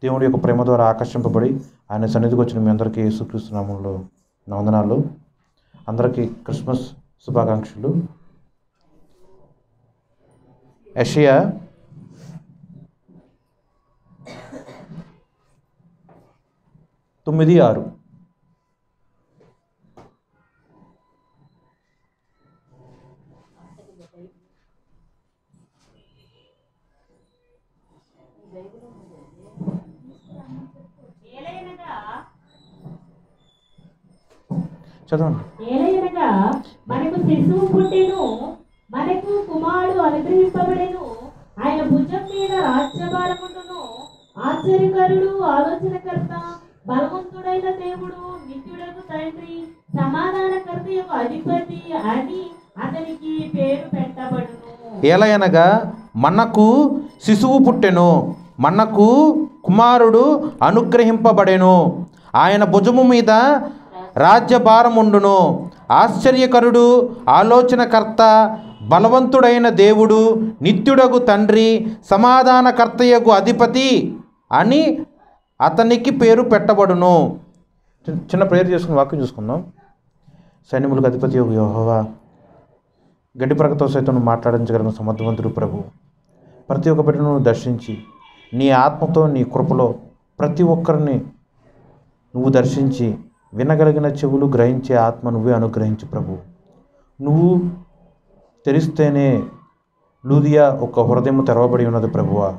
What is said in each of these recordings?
దేవుడి యొక్క ప్రేమ ద్వారా ఆకర్షింపబడి ఆయన సన్నిధికి వచ్చిన మీ అందరికీ యేసుక్రీస్తు నామములో నా వందనాలు. అందరికీ క్రిస్మస్ శుభాకాంక్షలు. యెషయా 9:6. చదవండి. ఏలయనగా మనకు శిశువు పుట్టెను, మనకు కుమారుడు అనుగ్రహింపబడెను, ఆయన భుజం మీద రాజ్యభారముండును. ఆశ్చర్యకరుడు, ఆలోచనకర్త, బలవంతుడైన దేవుడు, నిత్యుడకు తండ్రి, సమాధానకర్త యొక్క అధిపతి అని అతనికి పేరు పెట్టబడును. ఏలయనగా మనకు శిశువు పుట్టెను, మనకు కుమారుడు అనుగ్రహింపబడెను, ఆయన భుజము మీద రాజ్యభారముండును. ఆశ్చర్యకరుడు, ఆలోచనకర్త, బలవంతుడైన దేవుడు, నిత్యుడగు తండ్రి, సమాధానకర్తయగు అధిపతి అని అతనికి పేరు పెట్టబడును. చిన్న ప్రేయర్ చేసుకుని వాక్యం చూసుకుందాం. సైన్యములకు అధిపతి యొక్క యెహోవా, గడ్డి ప్రకతో సైతం మాట్లాడించగలిగిన సమర్థవంతుడు ప్రభు, ప్రతి ఒక్క బిడ్డను దర్శించి నీ ఆత్మతో నీ కృపలో ప్రతి ఒక్కరిని నువ్వు దర్శించి వినగలిగిన చెవులు గ్రహించే ఆత్మ నువ్వే అనుగ్రహించు ప్రభు. నువ్వు తెరిస్తేనే లూదియా ఒక హృదయం తెరవబడి ఉన్నది ప్రభువా.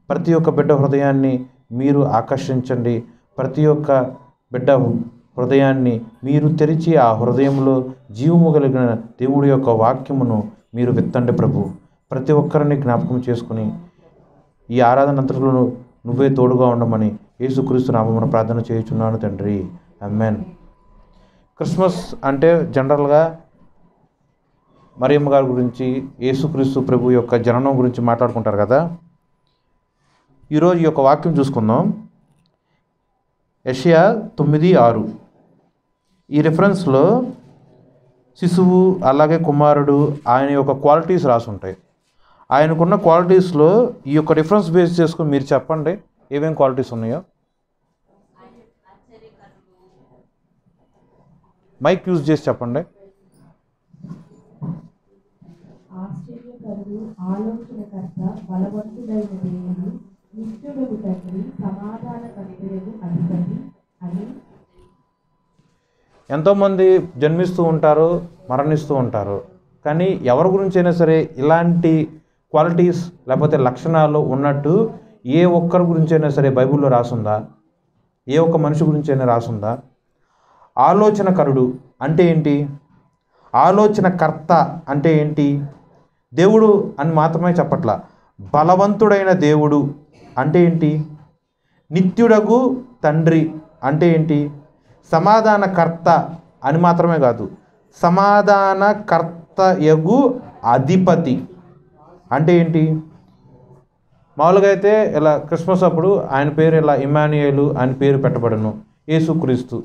ప్రతి ఒక్క బిడ్డ హృదయాన్ని మీరు ఆకర్షించండి. ప్రతి ఒక్క బిడ్డ హృదయాన్ని మీరు తెరిచి ఆ హృదయంలో జీవము కలిగిన దేవుడి యొక్క వాక్యమును మీరు విత్తండి ప్రభు. ప్రతి ఒక్కరిని జ్ఞాపకం చేసుకుని ఈ ఆరాధన అంతట్లో నువ్వే తోడుగా ఉండమని యేసుక్రీస్తు నామమున ప్రార్థన చేయుచున్నాను తండ్రి, ఆమేన్. క్రిస్మస్ అంటే జనరల్గా మరియమ్మ గారి గురించి, యేసుక్రీస్తు ప్రభు యొక్క జననం గురించి మాట్లాడుకుంటారు కదా. ఈరోజు ఈ యొక్క వాక్యం చూసుకుందాం. యెషయా 9:6. ఈ రిఫరెన్స్లో శిశువు అలాగే కుమారుడు ఆయన యొక్క క్వాలిటీస్ రాసి ఉంటాయి. ఆయనకున్న క్వాలిటీస్లో ఈ యొక్క రిఫరెన్స్ బేస్ చేసుకుని మీరు చెప్పండి ఏమేం క్వాలిటీస్ ఉన్నాయో. మైక్ యూజ్ చేసి చెప్పండి. ఆశ్చర్యకరుడు, ఆలోచనకర్త, బలవంతుడైన దేవుడు, నిత్యుడకు తండ్రి, సమాధానకర్తయగు అధిపతి అని. ఎంతోమంది జన్మిస్తూ ఉంటారు, మరణిస్తూ ఉంటారు. కానీ ఎవరి గురించి అయినా సరే ఇలాంటి క్వాలిటీస్ లేకపోతే లక్షణాలు ఉన్నట్టు ఏ ఒక్కరి గురించి అయినా సరే బైబిల్లో రాసుందా? ఏ ఒక్క మనిషి గురించి అయినా రాసుందా? ఆలోచనకరుడు అంటే ఏంటి? ఆలోచనకర్త అంటే ఏంటి? దేవుడు అని మాత్రమే చెప్పట్లా. బలవంతుడైన దేవుడు అంటే ఏంటి? నిత్యుడగు తండ్రి అంటే ఏంటి? సమాధానకర్త అని మాత్రమే కాదు, సమాధానకర్తయగు అధిపతి అంటే ఏంటి? మామూలుగా అయితే ఇలా క్రిస్మస్ అప్పుడు ఆయన పేరు ఇలా ఇమ్మానుయేలు అని పేరు పెట్టబడను. యేసుక్రీస్తు,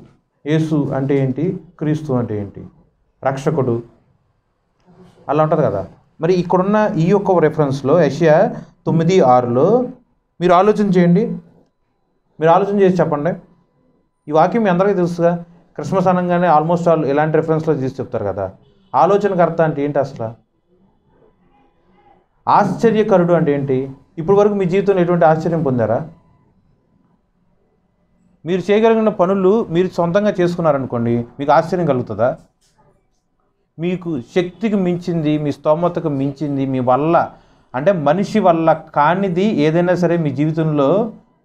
యేసు అంటే ఏంటి? క్రీస్తు అంటే ఏంటి? రక్షకుడు, అలా ఉంటుంది కదా. మరి ఇక్కడున్న ఈ యొక్క రెఫరెన్స్లో యెషయా 9:6లో మీరు ఆలోచన చేయండి. మీరు ఆలోచన చేసి చెప్పండి. ఈ వాక్యం మీ అందరికీ తెలుసుగా. క్రిస్మస్ అనగానే ఆల్మోస్ట్ ఆల్ ఇలాంటి రెఫరెన్స్లో తీసి చెప్తారు కదా. ఆలోచనకర్త అంటే ఏంటి అసలు? ఆశ్చర్యకరుడు అంటే ఏంటి? ఇప్పటి వరకు మీ జీవితంలో ఎటువంటి ఆశ్చర్యం పొందారా? మీరు చేయగలిగిన పనులు మీరు సొంతంగా చేసుకున్నారనుకోండి, మీకు ఆశ్చర్యం కలుగుతుందా? మీకు శక్తికి మించింది, మీ స్తోమతకు మించింది, మీ వల్ల అంటే మనిషి వల్ల కానిది ఏదైనా సరే మీ జీవితంలో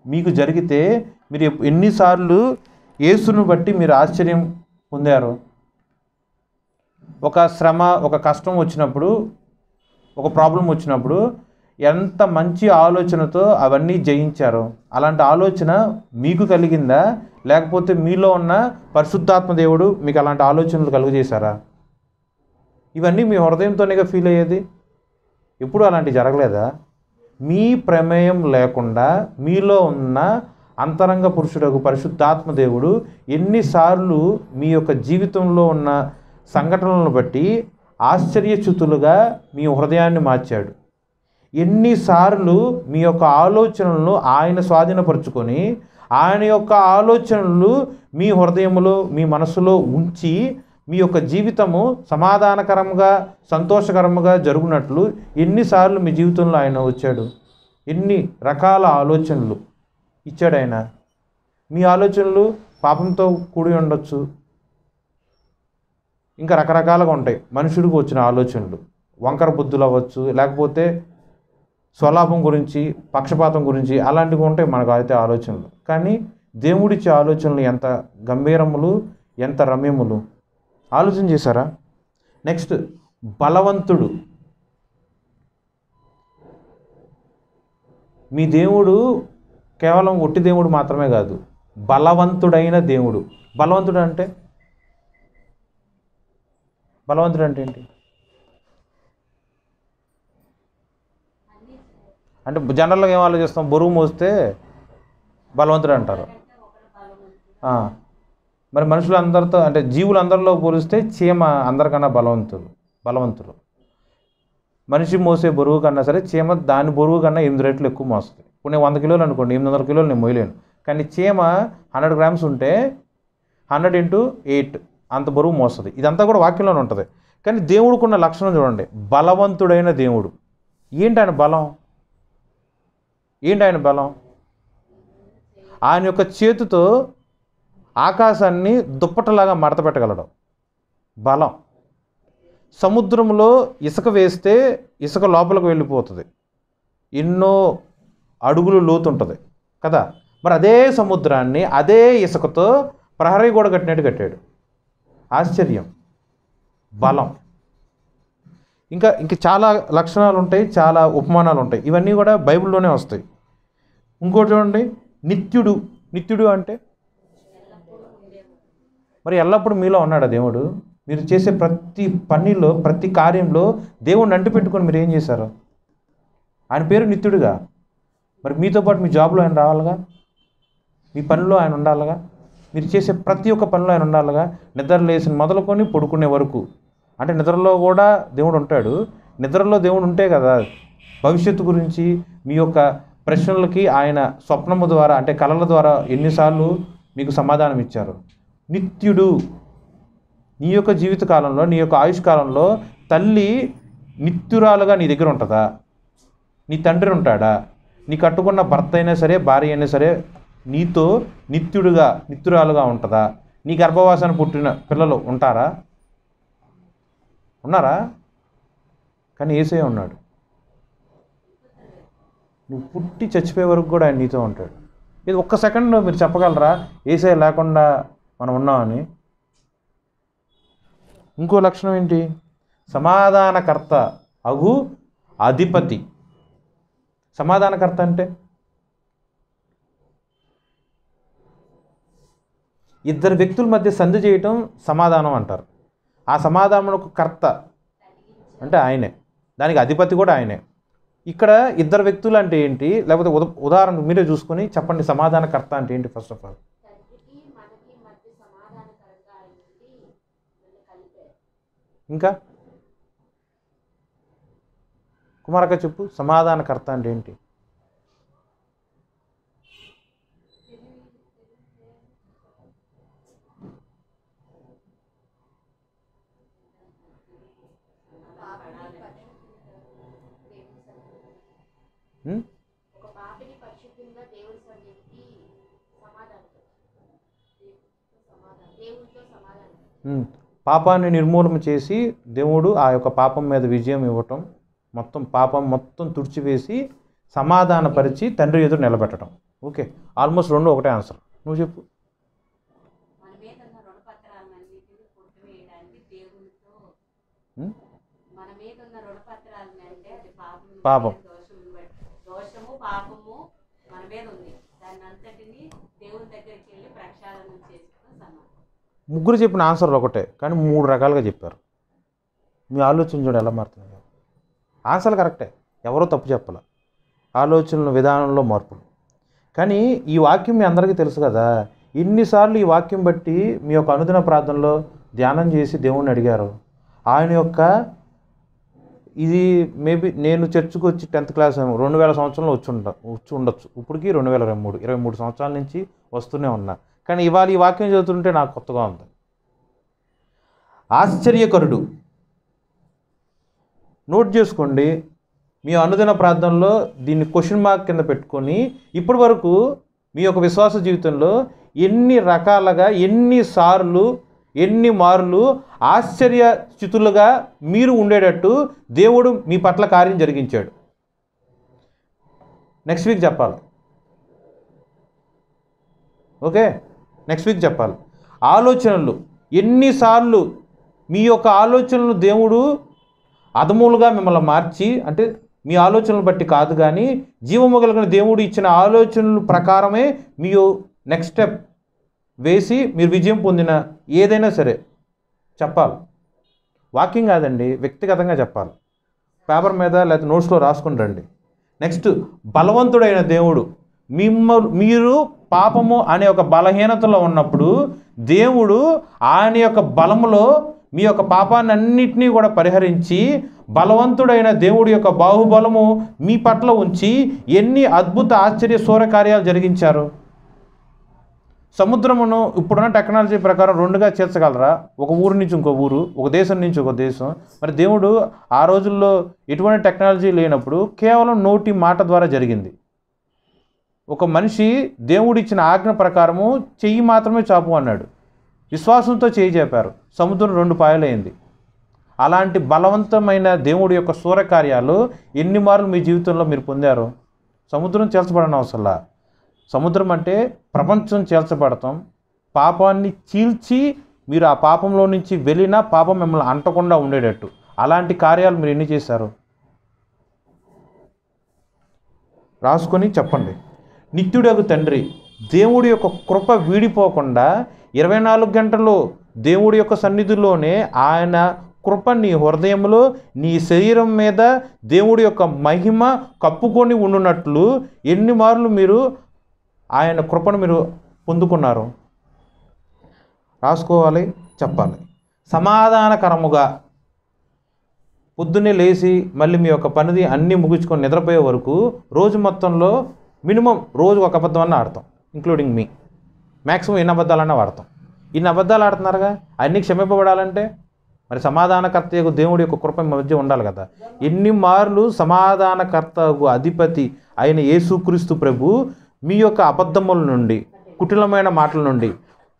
మీకు జరిగితే మీరు ఎన్నిసార్లు యేసును బట్టి మీరు ఆశ్చర్యం పొందారు? ఒక శ్రమ, ఒక కష్టం వచ్చినప్పుడు, ఒక ప్రాబ్లం వచ్చినప్పుడు ఎంత మంచి ఆలోచనతో అవన్నీ జయించారో, అలాంటి ఆలోచన మీకు కలిగిందా? లేకపోతే మీలో ఉన్న పరిశుద్ధాత్మ దేవుడు మీకు అలాంటి ఆలోచనలు కలుగజేశారా? ఇవన్నీ మీ హృదయంతోనేగా ఫీల్ అయ్యేది. ఎప్పుడు అలాంటివి జరగలేదా? మీ ప్రమేయం లేకుండా మీలో ఉన్న అంతరంగ పురుషుడకు పరిశుద్ధాత్మ దేవుడు ఎన్నిసార్లు మీ యొక్క జీవితంలో ఉన్న సంఘటనలను బట్టి ఆశ్చర్యచ్యుతులుగా మీ హృదయాన్ని మార్చాడు. ఎన్నిసార్లు మీ యొక్క ఆలోచనలను ఆయన స్వాధీనపరుచుకొని ఆయన యొక్క ఆలోచనలు మీ హృదయంలో మీ మనసులో ఉంచి మీ యొక్క జీవితము సమాధానకరంగా సంతోషకరంగా జరుగునట్లు ఎన్నిసార్లు మీ జీవితంలో ఆయన వచ్చాడు, ఎన్ని రకాల ఆలోచనలు ఇచ్చాడు ఆయన. మీ ఆలోచనలు పాపంతో కూడి ఉండొచ్చు, ఇంకా రకరకాలుగా ఉంటాయి. మనుషుడికి వచ్చిన ఆలోచనలు వంకర బుద్ధులు అవ్వచ్చు, లేకపోతే స్వలాభం గురించి పక్షపాతం గురించి అలాంటివి ఉంటాయి మనకు అయితే ఆలోచనలు. కానీ దేవుడిచ్చే ఆలోచనలు ఎంత గంభీరములు, ఎంత రమ్యములు. ఆలోచన చేశారా? నెక్స్ట్ బలవంతుడు. మీ దేవుడు కేవలం ఒట్టి దేవుడు మాత్రమే కాదు, బలవంతుడైన దేవుడు. బలవంతుడు అంటే ఏంటి? అంటే జనరల్గా ఏం ఆలోచిస్తాం, బరువు మోస్తే బలవంతుడు అంటారు. మరి మనుషులందరితో అంటే జీవులందరిలో పోలిస్తే చీమ అందరికన్నా బలవంతులు. మనిషి మోసే బరువు కన్నా సరే చీమ దాని బరువు కన్నా 8 రెట్లు ఎక్కువ మోస్తుంది. ఇప్పుడు నేను 100 కిలోలు అనుకోండి, 800 కిలోలు నేను మోయలేను. కానీ చీమ 100 గ్రామ్స్ ఉంటే 100 × 8 అంత బరువు మోస్తుంది. ఇదంతా కూడా వాక్యంలోనే ఉంటుంది. కానీ దేవుడికున్న లక్షణం చూడండి, బలవంతుడైన దేవుడు. ఏంటి ఆయన బలం? ఆయన యొక్క చేతితో ఆకాశాన్ని దుప్పటలాగా మడత పెట్టగలడు. బలం. సముద్రంలో ఇసుక వేస్తే ఇసుక లోపలికి వెళ్ళిపోతుంది, ఎన్నో అడుగులు లోతు ఉంటుంది కదా. మరి అదే సముద్రాన్ని అదే ఇసుకతో ప్రహరీ గోడ కట్టినట్టు కట్టాడు. ఆశ్చర్యం, బలం. ఇంకా చాలా లక్షణాలు ఉంటాయి, చాలా ఉపమానాలు ఉంటాయి. ఇవన్నీ కూడా బైబిల్లోనే వస్తాయి. ఇంకోటి చూడండి, నిత్యుడు అంటే మరి ఎల్లప్పుడూ మీలో ఉన్నాడా దేవుడు? మీరు చేసే ప్రతి పనిలో ప్రతి కార్యంలో దేవుడిని అంటి పెట్టుకొని మీరు ఏం చేశారు? ఆయన పేరు నిత్యుడుగా. మరి మీతో పాటు మీ జాబ్లో ఆయన రావాలిగా, మీ పనిలో ఆయన ఉండాలిగా, మీరు చేసే ప్రతి ఒక్క పనిలో ఆయన ఉండాలిగా. నిద్ర లేసిన మొదలుకొని పడుకునే వరకు. అంటే నిద్రలో కూడా దేవుడు ఉంటాడు. నిద్రలో దేవుడు ఉంటే కదా భవిష్యత్తు గురించి మీ యొక్క ప్రశ్నలకి ఆయన స్వప్నము ద్వారా అంటే కళల ద్వారా ఎన్నిసార్లు మీకు సమాధానం ఇచ్చారు. నిత్యుడు. నీ యొక్క జీవితకాలంలో నీ యొక్క ఆయుష్కాలంలో తల్లి నిత్యురాలుగా నీ దగ్గర ఉంటుందా? నీ తండ్రి ఉంటాడా? నీ కట్టుకున్న భర్త అయినా సరే భార్య అయినా సరే నీతో నిత్యురాలుగా ఉంటుందా? నీ గర్భవాసాన్ని పుట్టిన పిల్లలు ఉన్నారా? కానీ యేసయ్య ఉన్నాడు. నువ్వు పుట్టి చచ్చిపోయే వరకు కూడా ఆయన నీతో ఉంటాడు. ఇది ఒక్క సెకండ్లో మీరు చెప్పగలరా యేసయ్య లేకుండా మనం ఉన్నామని? ఇంకో లక్షణం ఏంటి? సమాధానకర్త అగు అధిపతి. సమాధానకర్త అంటే ఇద్దరు వ్యక్తుల మధ్య సంధి చేయటం సమాధానం అంటారు. ఆ సమాధానమునకు కర్త అంటే ఆయనే, దానికి అధిపతి కూడా ఆయనే. ఇక్కడ ఇద్దరు వ్యక్తులు అంటే ఏంటి? లేకపోతే ఉదాహరణ మీరే చూసుకొని చెప్పండి, సమాధానకర్త అంటే ఏంటి? ఫస్ట్ ఆఫ్ ఆల్ ఇంకా కుమారక్క చెప్పు, సమాధానకర్త అంటే ఏంటి? పాపాన్ని నిర్మూలన చేసి దేవుడు ఆ యొక్క పాపం మీద విజయం ఇవ్వటం, పాపం మొత్తం తుడిచివేసి సమాధానపరిచి తండ్రి ఎదురు నిలబెట్టడం. ఓకే, ఆల్మోస్ట్ రెండు ఒకటే ఆన్సర్. నువ్వు చెప్పు. పాపం ముగ్గురు చెప్పిన ఆన్సర్లు ఒకటే, కానీ 3 రకాలుగా చెప్పారు. మీ ఆలోచన చూడ ఎలా మారుతుంది. ఆన్సర్లు కరెక్టే, ఎవరో తప్పు చెప్పాల, ఆలోచనల విధానంలో మార్పులు. కానీ ఈ వాక్యం మీ అందరికీ తెలుసు కదా. ఎన్నిసార్లు ఈ వాక్యం బట్టి మీ యొక్క అనుదిన ప్రార్థనలో ధ్యానం చేసి దేవుణ్ణి అడిగారు. ఆయన యొక్క ఇది మేబీ నేను చర్చికి వచ్చి 10th క్లాస్ 2000 సంవత్సరంలో వచ్చి ఉండొచ్చు. ఇప్పటికి 23 సంవత్సరాల నుంచి వస్తూనే ఉన్నా. కానీ ఇవాళ ఈ వాక్యం చదువుతుంటే నాకు కొత్తగా ఉంది. ఆశ్చర్యకరుడు. నోట్ చేసుకోండి, మీ అనుదిన ప్రార్థనలో దీన్ని క్వశ్చన్ మార్క్ కింద పెట్టుకొని ఇప్పటి వరకు మీ యొక్క విశ్వాస జీవితంలో ఎన్ని రకాలుగా, ఎన్నిసార్లు, ఎన్ని మార్లు ఆశ్చర్య స్థితులుగా మీరు ఉండేటట్టు దేవుడు మీ పట్ల కార్యం జరిగించాడు. నెక్స్ట్ వీక్ చెప్పాలి. ఓకే, నెక్స్ట్ వీక్ చెప్పాలి. ఆలోచనలు ఎన్నిసార్లు మీ యొక్క ఆలోచనలు దేవుడు అదములుగా మిమ్మల్ని మార్చి, అంటే మీ ఆలోచనలు బట్టి కాదు కానీ జీవము కలిగిన దేవుడు ఇచ్చిన ఆలోచనల ప్రకారమే మీ నెక్స్ట్ స్టెప్ వేసి మీరు విజయం పొందిన ఏదైనా సరే చెప్పాలి. వాకింగ్ కాదండి, వ్యక్తిగతంగా చెప్పాలి. పేపర్ మీద లేకపోతే నోట్స్లో రాసుకుని రండి. నెక్స్ట్, బలవంతుడైన దేవుడు. మీరు పాపము అనే ఒక బలహీనతలో ఉన్నప్పుడు దేవుడు ఆయన యొక్క బలములో మీ యొక్క పాపాన్ని అన్నిటినీ కూడా పరిహరించి బలవంతుడైన దేవుడి యొక్క బాహుబలము మీ పట్ల ఉంచి ఎన్ని అద్భుత ఆశ్చర్య సూరకార్యాలు జరిగించారు. సముద్రమును ఇప్పుడున్న టెక్నాలజీ ప్రకారం 2గా చేర్చగలరా? ఒక ఊరు నుంచి ఇంకో ఊరు, ఒక దేశం నుంచి ఒక దేశం. మరి దేవుడు ఆ రోజుల్లో ఎటువంటి టెక్నాలజీ లేనప్పుడు కేవలం నోటి మాట ద్వారా జరిగింది. ఒక మనిషి దేవుడిచ్చిన ఆజ్ఞ ప్రకారము చెయ్యి మాత్రమే చాపు అన్నాడు. విశ్వాసంతో చేయి చాపారు, సముద్రం 2 పాయలైంది. అలాంటి బలవంతమైన దేవుడి యొక్క సూరకార్యాలు ఎన్ని మార్లు మీ జీవితంలో మీరు పొందారు? సముద్రం చేర్చబడని అవసరంలా. సముద్రం అంటే ప్రపంచం చేర్చబడతాం. పాపాన్ని చీల్చి మీరు ఆ పాపంలో నుంచి వెళ్ళినా పాపం మిమ్మల్ని అంటకుండా ఉండేటట్టు అలాంటి కార్యాలు మీరు ఎన్ని చేశారు? రాసుకొని చెప్పండి. నిత్యుడగు తండ్రి, దేవుడి యొక్క కృప వీడిపోకుండా 24 గంటలు దేవుడి యొక్క సన్నిధిలోనే ఆయన కృప నీ హృదయంలో, నీ శరీరం మీద దేవుడి యొక్క మహిమ కప్పుకొని ఉండునట్లు ఎన్ని మార్లు మీరు ఆయన కృపను మీరు పొందుకున్నారు? రాసుకోవాలి, చెప్పాలి. సమాధానకరముగా పొద్దున్నే లేచి మళ్ళీ మీ యొక్క పనిది అన్నీ ముగించుకొని నిద్రపోయే వరకు రోజు మొత్తంలో మినిమం రోజు ఒక అబద్ధమన్నా ఆడతాం, ఇంక్లూడింగ్ మీ. మ్యాక్సిమం ఎన్ని అబద్ధాలన్నా వాడతాం. ఇన్ని అబద్ధాలు ఆడుతున్నారుగా, అన్నీ క్షమింపబడాలంటే మరి సమాధానకర్తకు దేవుడి యొక్క కృప మధ్య ఉండాలి కదా. ఎన్ని మార్లు సమాధానకర్తకు అధిపతి అయిన యేసుక్రీస్తు ప్రభు మీ యొక్క అబద్ధముల నుండి, కుటిలమైన మాటల నుండి,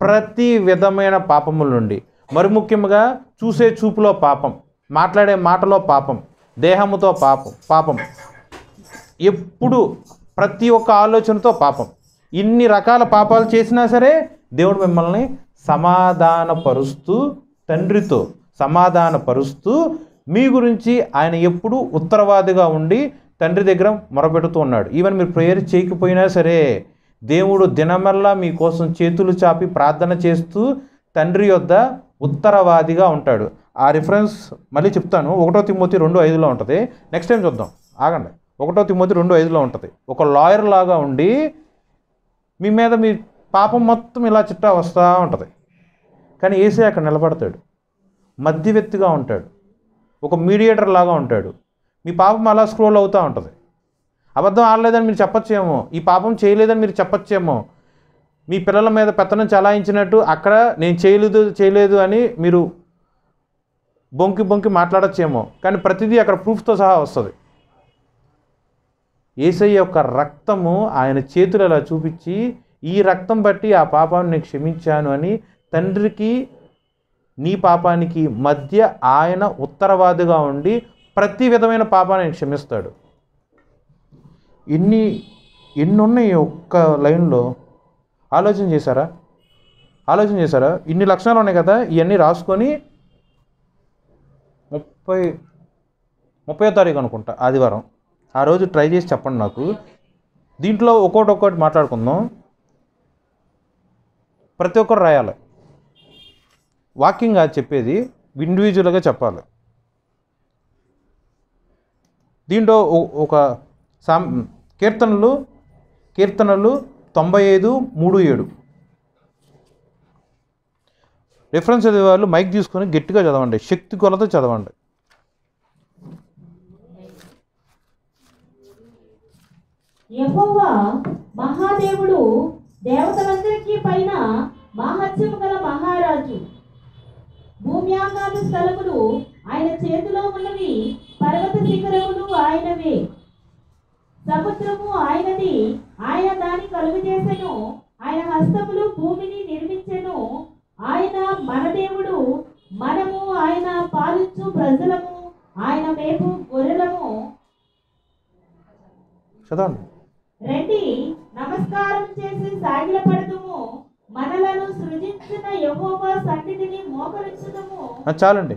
ప్రతి విధమైన పాపముల నుండి, మరి ముఖ్యంగా చూసే చూపులో పాపం, మాట్లాడే మాటలో పాపం, దేహముతో పాపం, ఎప్పుడు ప్రతి ఒక్క ఆలోచనతో పాపం, ఇన్ని రకాల పాపాలు చేసినా సరే దేవుడు మిమ్మల్ని సమాధానపరుస్తూ, తండ్రితో సమాధానపరుస్తూ మీ గురించి ఆయన ఎప్పుడూ ఉత్తరవాదిగా ఉండి తండ్రి దగ్గర మొరపెడుతూ ఉన్నాడు. ఈవెన్ మీరు ప్రేయర్ చేయకపోయినా సరే దేవుడు దినమల్లా మీకోసం చేతులు చాపి ప్రార్థన చేస్తూ తండ్రి యొద్ద ఉత్తరవాదిగా ఉంటాడు. ఆ రిఫరెన్స్ మళ్ళీ చెప్తాను. 1 తిమోతి 2:5లో ఉంటుంది. నెక్స్ట్ టైం చూద్దాం, ఆగండి. 1 తిమోతి 2:5లో ఉంటుంది. ఒక లాయర్ లాగా ఉండి మీ మీద మీ పాపం మొత్తం ఇలా చిట్టా వస్తూ ఉంటుంది. కానీ యేసే అక్కడ నిలబడతాడు, మధ్యవ్యక్తిగా ఉంటాడు, ఒక మీడియేటర్ లాగా ఉంటాడు. మీ పాపం అలా స్క్రోల్ అవుతూ ఉంటుంది. అబద్ధం ఆడలేదని మీరు చెప్పచ్చేమో, ఈ పాపం చేయలేదని మీరు చెప్పచ్చేమో, మీ పిల్లల మీద పెత్తనం చలాయించినట్టు అక్కడ నేను చేయలేదు అని మీరు బొంకి మాట్లాడచ్చేమో, కానీ ప్రతిదీ అక్కడ ప్రూఫ్తో సహా వస్తుంది. యేసయ్య యొక్క రక్తము ఆయన చేతులు అలా చూపించి, ఈ రక్తం బట్టి ఆ పాపాన్ని నేను క్షమించాను అని తండ్రికి నీ పాపానికి మధ్య ఆయన ఉత్తరవాదిగా ఉండి ప్రతి విధమైన పాపాన్ని ఆయన క్షమిస్తాడు. ఎన్ని ఉన్నాయి ఒక్క లైన్లో. ఆలోచన చేశారా? ఇన్ని లక్షణాలు ఉన్నాయి కదా, ఇవన్నీ రాసుకొని 30వ తారీఖు అనుకుంటా, ఆదివారం, ఆ రోజు ట్రై చేసి చెప్పండి నాకు. దీంట్లో ఒక్కొక్కటి మాట్లాడుకుందాం. ప్రతి ఒక్కరు రాయాలి. వాకింగ్ కాదు చెప్పేది, ఇండివిజువల్గా చెప్పాలి. దీంట్లో ఒక కీర్తనలు 95:3-7 రిఫరెన్స్ చదివేవాళ్ళు మైక్ తీసుకొని గట్టిగా చదవండి, శక్తి కొలత చదవండి. యెహోవా మహాదేవుడు, దేవతలందరికీ పైన మహత్యము గల మహారాజు. భూమి ఆకాశ స్థలములు ఆయన చేతిలో ఉన్నవి, పర్వత శిఖరములు ఆయనవే. సముద్రము ఆయనది, ఆయన దాన్ని కలుగజేసెను. ఆయన హస్తములు భూమిని నిర్మించెను. ఆయన మన దేవుడు, మనము ఆయన పాలించు ప్రజలము, ఆయన మేపు గొర్రెలము. చదవండి. రండి, నమస్కారం చేసి సాగిలపడదుము, మనలను సృజించిన యెహోవా సన్నిధిని మోకరించుదము. చాలండి.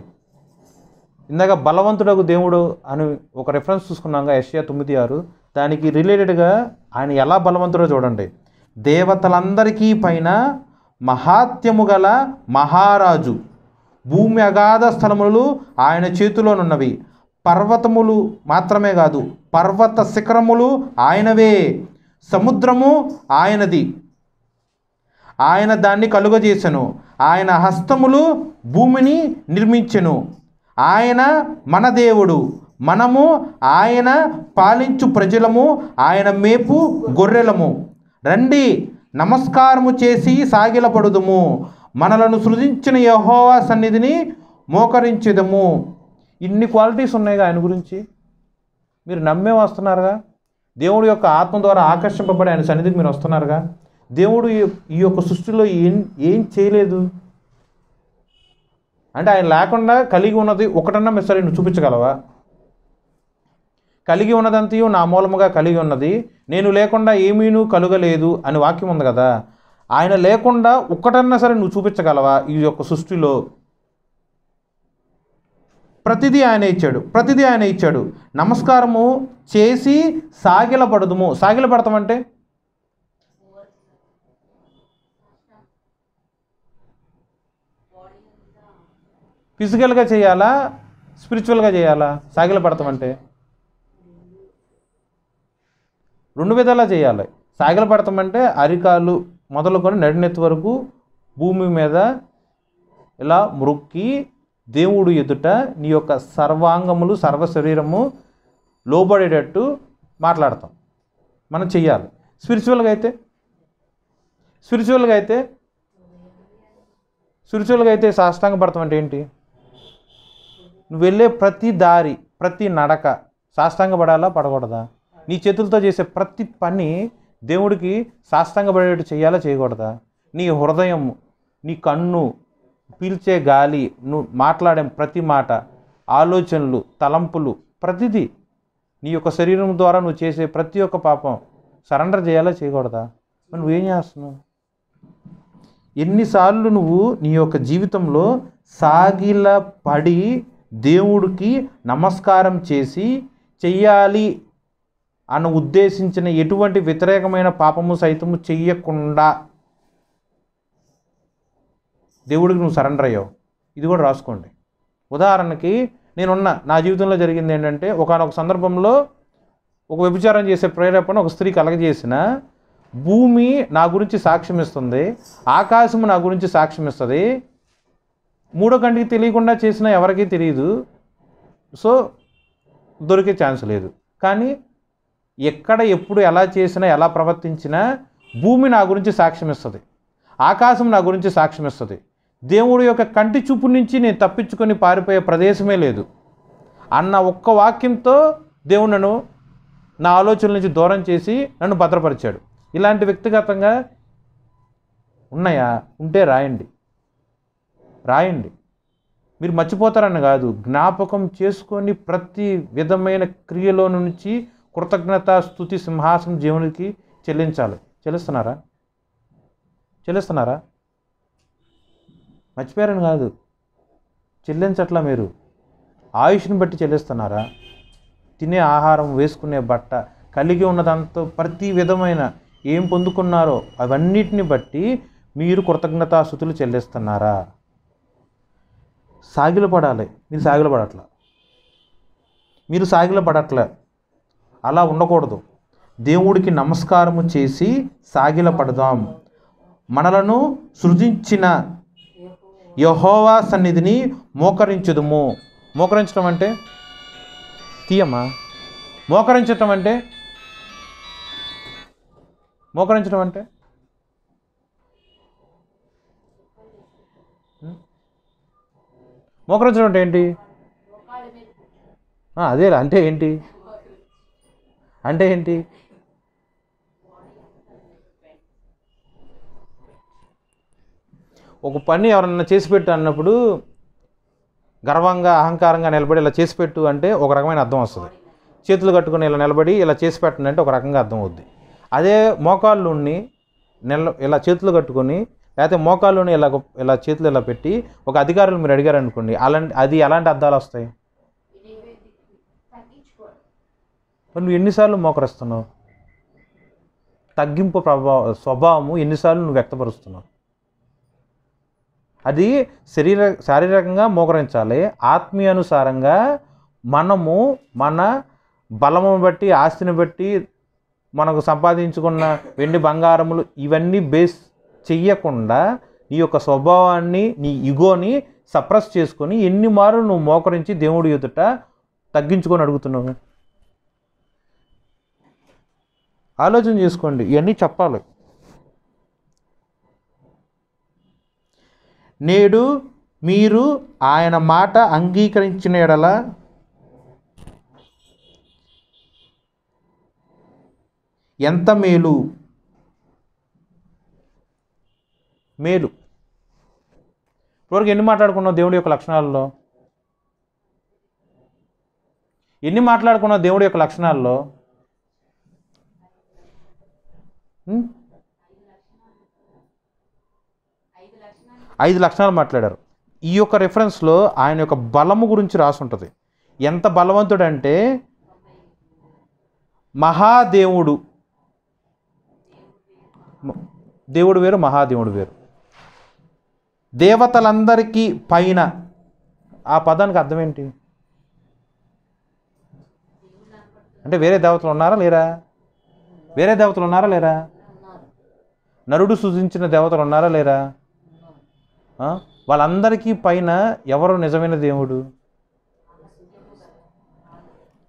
ఇందాక బలవంతుడకు దేవుడు అని ఒక రెఫరెన్స్ చూసుకున్నాక యెషయా 9:6. దానికి రిలేటెడ్గా ఆయన ఎలా బలవంతుడో చూడండి. దేవతలందరికీ పైన మహాత్యము గల మహారాజు, భూమి అగాధ స్థలములు ఆయన చేతిలోనున్నవి, పర్వతములు మాత్రమే కాదు పర్వత శిఖరములు ఆయనవే, సముద్రము ఆయనది, ఆయన దాన్ని కలుగజేసెను. ఆయన హస్తములు భూమిని నిర్మించెను. ఆయన మన దేవుడు, మనము ఆయన పాలించు ప్రజలము, ఆయన మేపు గొర్రెలము. రండి, నమస్కారము చేసి సాగిలపడుదుము, మనలను సృజించిన యెహోవా సన్నిధిని మోకరించెదము. ఇన్ని క్వాలిటీస్ ఉన్నాయిగా ఆయన గురించి. మీరు నమ్మే వస్తున్నారుగా, దేవుడి యొక్క ఆత్మ ద్వారా ఆకర్షింపబడి ఆయన సన్నిధికి మీరు వస్తున్నారుగా. దేవుడు ఈ యొక్క సృష్టిలో ఏం చేయలేదు అంటే ఆయన లేకుండా కలిగి ఉన్నది ఒకటన్నా సరే నువ్వు చూపించగలవా? కలిగి ఉన్నదంతయు నా మూలముగా కలిగి ఉన్నది, నేను లేకుండా ఏమీనూ కలుగలేదు అని వాక్యం ఉంది కదా. ఆయన లేకుండా ఒక్కటన్నా సరే నువ్వు చూపించగలవా? ఈ యొక్క సృష్టిలో ప్రతిదీ ఆయన ఇచ్చాడు, ప్రతిదీ ఆయన ఇచ్చాడు. నమస్కారము చేసి సాగిలపడదుము. సాగిలపడతామంటే ఫిజికల్గా చేయాలా, స్పిరిచువల్గా చేయాలా? సాగిలపడతామంటే రెండు విధాలా చేయాలి. సాగిలపడతామంటే అరికాలు మొదలుకొని నడినెత్తి వరకు భూమి మీద ఇలా మొక్కి దేవుడు ఎదుట నీ యొక్క సర్వాంగములు సర్వ శరీరము లోబడేటట్టు మాట్లాడతాం, మనం చెయ్యాలి. స్పిరిచువల్గా అయితే సాష్టాంగ పడతాం అంటే ఏంటి? నువ్వు వెళ్ళే ప్రతి దారి, ప్రతి నడక సాష్టాంగ పడాలా, పడకూడదా? నీ చేతులతో చేసే ప్రతి పని దేవుడికి సాష్టాంగ పడేటట్టు చేయాలా, చేయకూడదా? నీ హృదయం, నీ కన్ను, పీల్చే గాలి, నువ్వు మాట్లాడే ప్రతి మాట, ఆలోచనలు, తలంపులు, ప్రతిదీ నీ యొక్క శరీరం ద్వారా నువ్వు చేసే ప్రతి ఒక్క పాపం సరెండర్ చేయాలా, చేయకూడదా? నువ్వేం చేస్తున్నావు? ఎన్నిసార్లు నువ్వు నీ యొక్క జీవితంలో సాగిలపడి దేవుడికి నమస్కారం చేసి చెయ్యాలి అన్న ఉద్దేశించిన ఎటువంటి వ్యతిరేకమైన పాపము సైతము చెయ్యకుండా దేవుడికి నువ్వు సరెండర్ అయ్యావు? ఇది కూడా రాసుకోండి. ఉదాహరణకి నా జీవితంలో జరిగింది ఏంటంటే, ఒకానొక సందర్భంలో ఒక వ్యభిచారం చేసే ప్రేరేపణ ఒక స్త్రీ కలగజేసిన, భూమి నా గురించి సాక్ష్యం ఇస్తుంది, ఆకాశము నా గురించి సాక్ష్యం ఇస్తుంది. మూడో కంటికి తెలియకుండా చేసినా ఎవరికీ తెలియదు, సో దొరికే ఛాన్స్ లేదు. కానీ ఎక్కడ ఎప్పుడు ఎలా చేసినా ఎలా ప్రవర్తించినా భూమి నా గురించి సాక్ష్యం ఇస్తుంది, ఆకాశం నా గురించి సాక్ష్యం ఇస్తుంది. దేవుడి యొక్క కంటి చూపు నుంచి నేను తప్పించుకొని పారిపోయే ప్రదేశమే లేదు అన్న ఒక్క వాక్యంతో దేవుడు నన్ను నా ఆలోచనల నుంచి దూరం చేసి నన్ను భద్రపరిచాడు. ఇలాంటి వ్యక్తిగతంగా ఉన్నాయా? ఉంటే రాయండి. మీరు మర్చిపోతారని కాదు, జ్ఞాపకం చేసుకొని ప్రతి విధమైన క్రియలో నుంచి కృతజ్ఞత స్తుతి సింహాసనం దేవునికి చెల్లించాలి. చెల్లిస్తున్నారా? మర్చిపోయారని కాదు, చెల్లించట్లా. మీరు ఆయుష్ని బట్టి చెల్లిస్తున్నారా? తినే ఆహారం, వేసుకునే బట్ట, కలిగి ఉన్నదంతా ప్రతి విధమైన ఏం పొందుకున్నారో అవన్నిటిని బట్టి మీరు కృతజ్ఞతాస్తుతులు చెల్లిస్తున్నారా? సాగిలపడాలి. మీరు సాగిలపడట్లే. అలా ఉండకూడదు. దేవుడికి నమస్కారము చేసి సాగిలపడదాం. మనలను సృజించిన యెహోవా సన్నిధిని మోకరించుదుము. మోకరించడం అంటే తీయమ్మా. మోకరించటం అంటే మోకరించడం అంటే మోకరించడం అంటే ఏంటి? అదే అంటే ఏంటి? అంటే ఏంటి? ఒక పని ఎవరన్నా చేసి పెట్టు అన్నప్పుడు గర్వంగా అహంకారంగా నిలబడి ఇలా చేసి పెట్టు అంటే ఒక రకమైన అర్థం వస్తుంది. చేతులు కట్టుకుని ఇలా నిలబడి ఇలా చేసి పెట్టండి అంటే ఒక రకంగా అర్థం అవుద్ది. అదే మోకాళ్ళుని ఇలా చేతులు కట్టుకొని లేకపోతే మోకాళ్ళుని ఇలా చేతులు ఇలా పెట్టి ఒక అధికారులు మీరు అడిగారు అనుకోండి, అది ఎలాంటి అర్థాలు వస్తాయి? నువ్వు ఎన్నిసార్లు మోకరిస్తున్నావు? తగ్గింపు స్వభావము ఎన్నిసార్లు నువ్వు వ్యక్తపరుస్తున్నావు? అది శారీరకంగా మోకరించాలి. ఆత్మీయానుసారంగా మనము మన బలమును బట్టి, ఆస్తిని బట్టి, మనకు సంపాదించుకున్న వెండి బంగారములు ఇవన్నీ బేస్ చెయ్యకుండా నీ యొక్క స్వభావాన్ని, నీ ఇగోని సప్రెస్ చేసుకొని ఎన్ని మార్లు నువ్వు మోకరించి దేవుడి ఎదుట తగ్గించుకొని అడుగుతున్నావు? ఆలోచన చేసుకోండి. ఇవన్నీ చెప్పాలి. నేడు మీరు ఆయన మాట అంగీకరించిన యెడల ఎంత మేలు. ఇప్పటివరకు ఎన్ని మాట్లాడుకున్నావు దేవుడి యొక్క లక్షణాల్లో? ఎన్ని మాట్లాడుకున్నావు దేవుడి యొక్క లక్షణాల్లో? 5 లక్షణాలు మాట్లాడారు. ఈ యొక్క రెఫరెన్స్లో ఆయన యొక్క బలము గురించి రాసి ఉంటుంది. ఎంత బలవంతుడంటే మహాదేవుడు. దేవుడు వేరు, మహాదేవుడు వేరు. దేవతలందరికీ పైన. ఆ పదానికి అర్థం ఏంటి? అంటే వేరే దేవతలు ఉన్నారా లేరా? వేరే దేవతలు ఉన్నారా లేరా? నరుడు సృజించిన దేవతలు ఉన్నారా లేరా? వాళ్ళందరికీ పైన ఎవరు నిజమైన దేవుడు?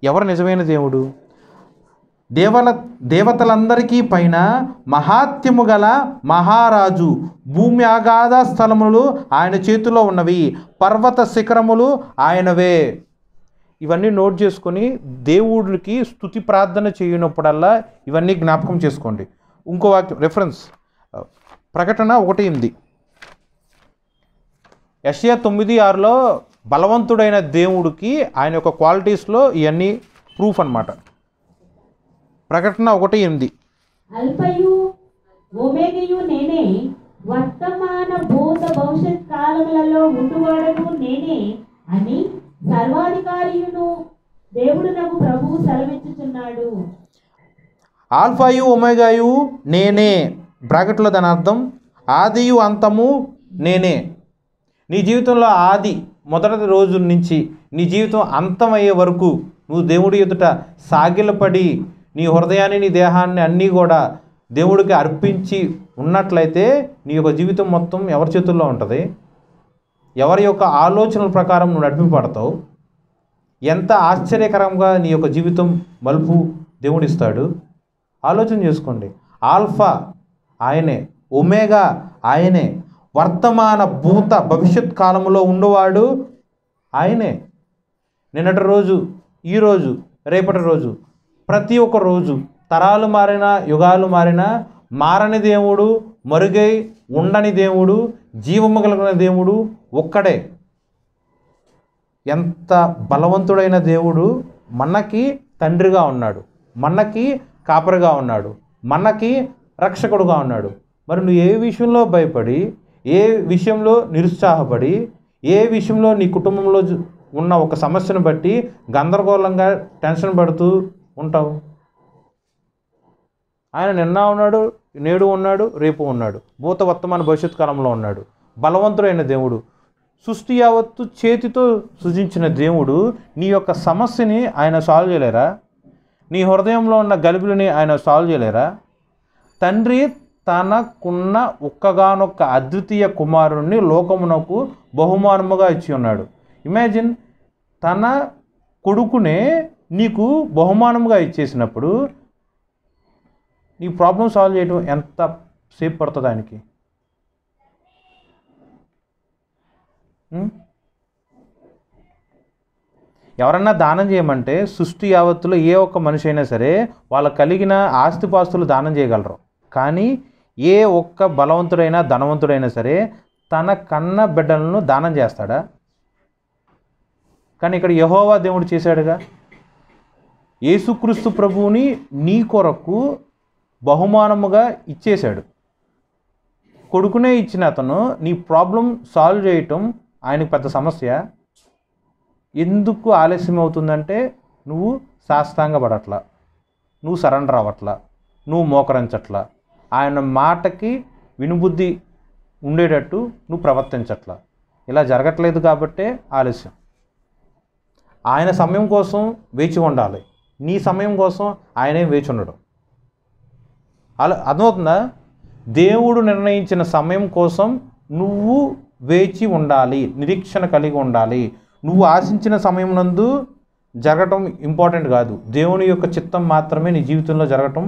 ఎవరు నిజమైన దేవుడు? దేవతలందరికీ పైన మహాత్యము గల మహారాజు. భూమి ఆగాధ స్థలములు ఆయన చేతిలో ఉన్నవి, పర్వత శిఖరములు ఆయనవే. ఇవన్నీ నోట్ చేసుకొని దేవుడికి స్తుతి ప్రార్థన చేయనప్పుడల్లా ఇవన్నీ జ్ఞాపకం చేసుకోండి. ఇంకో వాక్యం రెఫరెన్స్ ప్రకటన 1:8. యెషయా 9:6లో బలవంతుడైన దేవుడికి ఆయన యొక్క క్వాలిటీస్లో ఇవన్నీ ప్రూఫ్ అన్నమాట. ప్రకటన 1:8. అల్ఫయు ఒమేగయు నేనే, వర్తమాన భూత భవిష్యత్ కాలములలో ఉండువాడను నేనే అని సర్వాధికారియును దేవుడునకు ప్రభువు సెలవిచ్చుచున్నాడు. ఆల్ఫాయు ఒమేగాయు నేనే. బ్రాకెట్లో దాని అర్థం ఆదియు అంతము నేనే. నీ జీవితంలో ఆది మొదటి రోజు నుంచి నీ జీవితం అంతమయ్యే వరకు నువ్వు దేవుడి ఎదుట సాగిలపడి నీ హృదయాన్ని, నీ దేహాన్ని అన్నీ కూడా దేవుడికి అర్పించి ఉన్నట్లయితే నీ యొక్క జీవితం మొత్తం ఎవరి చేతుల్లో ఉంటుంది? ఎవరి యొక్క ఆలోచనల ప్రకారం నువ్వు నడిపింపబడతావు? ఎంత ఆశ్చర్యకరంగా నీ యొక్క జీవితం మలుపు దేవుడిస్తాడు. ఆలోచన చేసుకోండి. ఆల్ఫా ఆయనే, ఒమేగా ఆయనే, వర్తమాన భూత భవిష్యత్ కాలంలో ఉన్నవాడు ఆయనే. నిన్నటి రోజు, ఈరోజు, రేపటి రోజు, ప్రతి ఒక్క రోజు, తరాలు మారినా యుగాలు మారినా మారని దేవుడు, మరుగై ఉండని దేవుడు, జీవము కలిగిన దేవుడు ఒక్కడే. ఎంత బలవంతుడైన దేవుడు మనకి తండ్రిగా ఉన్నాడు, మనకి కాపరిగా ఉన్నాడు, మనకి రక్షకుడుగా ఉన్నాడు. మరి నువ్వు ఏ విషయంలో భయపడి, ఏ విషయంలో నిరుత్సాహపడి, ఏ విషయంలో నీ కుటుంబంలో ఉన్న ఒక సమస్యను బట్టి గందరగోళంగా టెన్షన్ పడుతూ ఉంటావు? ఆయన నిన్న ఉన్నాడు, నేడు ఉన్నాడు, రేపు ఉన్నాడు, భూత వర్తమాన భవిష్యత్ కాలంలో ఉన్నాడు. బలవంతుడైన దేవుడు, సృష్టి యావత్తు చేతితో సృజించిన దేవుడు. నీ యొక్క సమస్యని ఆయన సాల్వ్ చేయలేరా? నీ హృదయంలో ఉన్న గలిబిలిని ఆయన సాల్వ్ చేయలేరా? తండ్రి తనకున్న ఒక్కగానొక్క అద్వితీయ కుమారుణ్ణి లోకమునకు బహుమానముగా ఇచ్చి ఉన్నాడు. ఇమాజిన్, తన కొడుకునే నీకు బహుమానముగా ఇచ్చేసినప్పుడు నీ ప్రాబ్లం సాల్వ్ చేయడం ఎంత సేపు పడుతుంది ఆయనకి? ఎవరన్నా దానం చేయమంటే సృష్టి యావత్తులో ఏ ఒక్క మనిషి అయినా సరే వాళ్ళకు కలిగిన ఆస్తిపాస్తులు దానం చేయగలరు. కానీ ఏ ఒక్క బలవంతుడైనా ధనవంతుడైనా సరే తన కన్న బిడ్డలను దానం చేస్తాడా? కానీ ఇక్కడ యెహోవా దేవుడు చేశాడుగా. యేసుక్రీస్తు ప్రభువుని నీ కొరకు బహుమానముగా ఇచ్చేశాడు. కొడుకునే ఇచ్చిన అతను నీ ప్రాబ్లం సాల్వ్ చేయటం ఆయనకు పెద్ద సమస్య. ఎందుకు ఆలస్యం అవుతుందంటే నువ్వు సాష్టాంగపడట్లా, నువ్వు సరెండర్ అవ్వట్లా, నువ్వు మోకరించట్లా, ఆయన మాటకి వినుబుద్ధి ఉండేటట్టు నువ్వు ప్రవర్తించట్లా. ఇలా జరగట్లేదు కాబట్టే ఆలస్యం. ఆయన సమయం కోసం వేచి ఉండాలి, నీ సమయం కోసం ఆయనే వేచి ఉండడం. అలా అర్థమవుతుందా? దేవుడు నిర్ణయించిన సమయం కోసం నువ్వు వేచి ఉండాలి, నిరీక్షణ కలిగి ఉండాలి. నువ్వు ఆశించిన సమయం నందు జరగటం ఇంపార్టెంట్ కాదు, దేవుని యొక్క చిత్తం మాత్రమే నీ జీవితంలో జరగటం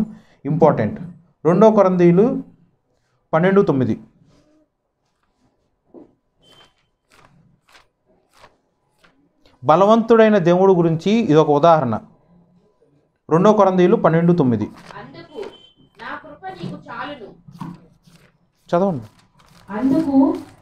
ఇంపార్టెంట్. 2 కొరింథీయులు 12:9. బలవంతుడైన దేవుడు గురించి ఇది ఒక ఉదాహరణ. 2 కొరింథీయులు 12:9 చదవండి. అందుకు